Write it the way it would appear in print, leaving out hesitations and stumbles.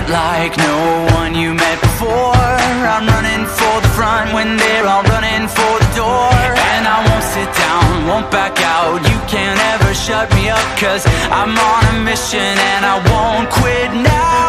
like no one you met before. I'm running for the front when they're all running for the door. And I won't sit down, won't back out. You can't ever shut me up, 'cause I'm on a mission and I won't quit now.